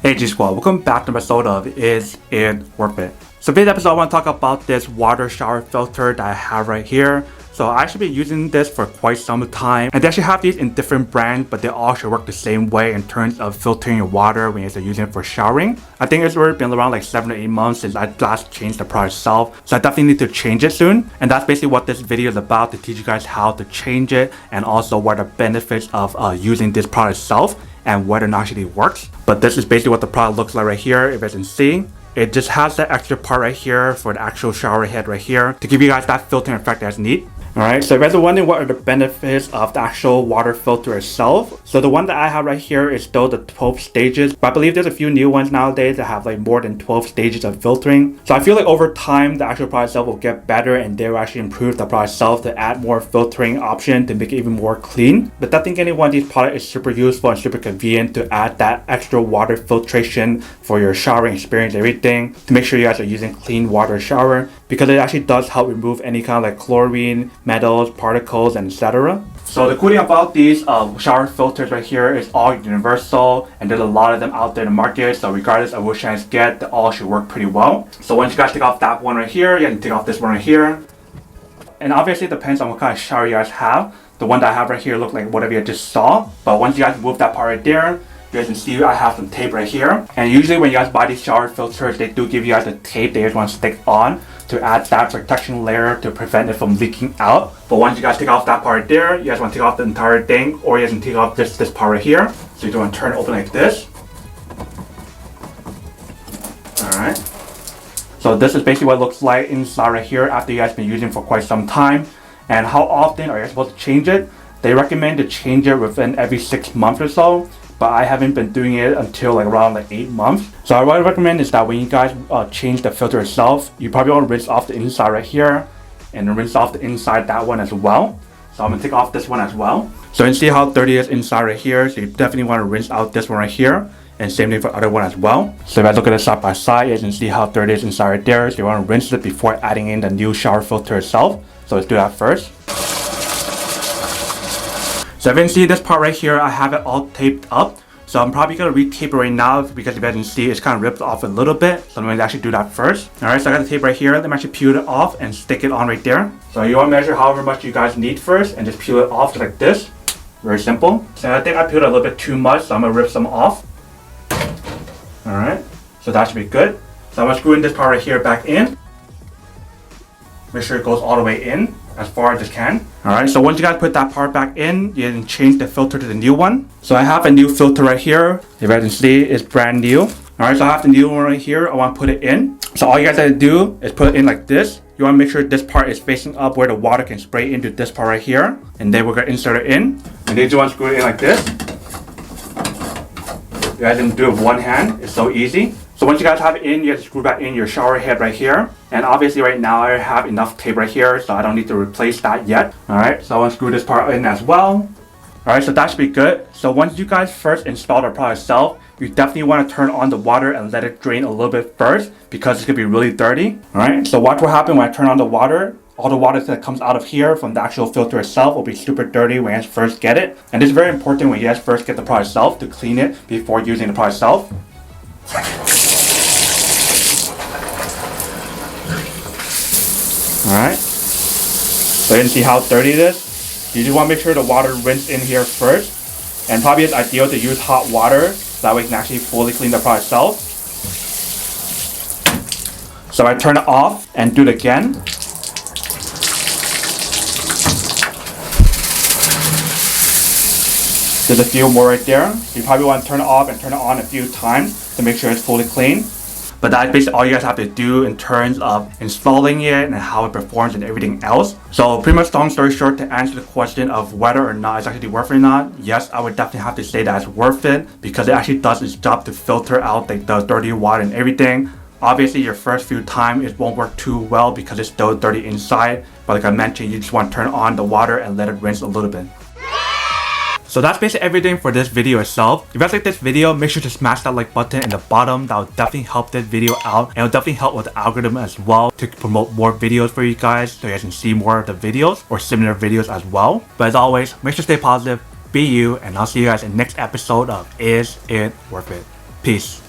Hey G Squad, welcome back to an episode of Is It Worth It? So today's episode I want to talk about this water shower filter that I have right here. So I actually been using this for quite some time, and they actually have these in different brands, but they all should work the same way in terms of filtering your water when you're using it for showering. I think it's already been around like 7 to 8 months since I last changed the product itself, so I definitely need to change it soon. And that's basically what this video is about, to teach you guys how to change it and also what are the benefits of using this product itself and whether or not it actually works. But this is basically what the product looks like right here. If you can see, it just has that extra part right here for the actual shower head right here to give you guys that filtering effect that's neat. Alright, so if you guys are wondering what are the benefits of the actual water filter itself, so the one that I have right here is still the 12 stages, but I believe there's a few new ones nowadays that have like more than 12 stages of filtering. So I feel like over time the actual product itself will get better and they will actually improve the product itself to add more filtering option to make it even more clean. But I think any one of these products is super useful and super convenient to add that extra water filtration for your showering experience, everything, to make sure you guys are using clean water shower, because it actually does help remove any kind of like chlorine, metals, particles, and etc. So the cool thing about these shower filters right here is all universal, and there's a lot of them out there in the market, so regardless of which you guys get, they all should work pretty well. So once you guys take off that one right here, you can take off this one right here. And obviously it depends on what kind of shower you guys have. The one that I have right here looks like whatever you just saw, but once you guys move that part right there, you guys can see I have some tape right here. And usually when you guys buy these shower filters, they do give you guys a tape that you guys want to stick on to add that protection layer to prevent it from leaking out. But once you guys take off that part right there, you guys want to take off the entire thing, or you guys can take off this part right here. So you want to turn it open like this. Alright. So this is basically what it looks like inside right here after you guys been using it for quite some time. And how often are you guys supposed to change it? They recommend to change it within every 6 months or so, but I haven't been doing it until like around like 8 months. So what I recommend is that when you guys change the filter itself, you probably want to rinse off the inside right here and then rinse off the inside that one as well. So I'm gonna take off this one as well. So you can see how dirty it is inside right here, so you definitely want to rinse out this one right here, and same thing for the other one as well. So if I look at it side by side, you can see how dirty it is inside right there, so you want to rinse it before adding in the new shower filter itself. So let's do that first. So if you can see this part right here, I have it all taped up. So I'm probably going to re-tape it right now, because if you guys can see, it's kind of ripped off a little bit. So I'm going to actually do that first. Alright, so I got the tape right here. Let me actually peel it off and stick it on right there. So you want to measure however much you guys need first and just peel it off just like this. Very simple. So I think I peeled it a little bit too much, so I'm going to rip some off. Alright, so that should be good. So I'm going to screw in this part right here back in. Make sure it goes all the way in as far as it can. Alright, so once you guys put that part back in, you can change the filter to the new one. So I have a new filter right here. If you guys can see, it's brand new. Alright, so I have the new one right here. I want to put it in. So all you guys have to do is put it in like this. You want to make sure this part is facing up where the water can spray into this part right here. And then we're going to insert it in. And then you want to screw it in like this. You guys can do it with one hand. It's so easy. So once you guys have it in, you have to screw back in your shower head right here. And obviously right now I have enough tape right here, so I don't need to replace that yet. Alright, so I want to screw this part in as well. Alright, so that should be good. So once you guys first install the product itself, you definitely want to turn on the water and let it drain a little bit first, because it's going to be really dirty. Alright, so watch what happens when I turn on the water. All the water that comes out of here from the actual filter itself will be super dirty when you guys first get it. And this is very important when you guys first get the product itself, to clean it before using the product itself. Alright, so you can see how dirty it is. You just want to make sure the water rinse in here first, and probably it's ideal to use hot water, so that way you can actually fully clean the product itself. So I turn it off and do it again. There's a few more right there. You probably want to turn it off and turn it on a few times to make sure it's fully clean. But that's basically all you guys have to do in terms of installing it and how it performs and everything else. So pretty much, long story short, to answer the question of whether or not it's actually worth it or not, yes, I would definitely have to say that it's worth it, because it actually does its job to filter out like the dirty water and everything. Obviously your first few times it won't work too well because it's still dirty inside, but like I mentioned, you just want to turn on the water and let it rinse a little bit. So that's basically everything for this video itself. If you guys like this video, make sure to smash that like button in the bottom. That will definitely help this video out, and it'll definitely help with the algorithm as well to promote more videos for you guys, so you guys can see more of the videos or similar videos as well. But as always, make sure to stay positive, be you, and I'll see you guys in the next episode of Is It Worth It? Peace.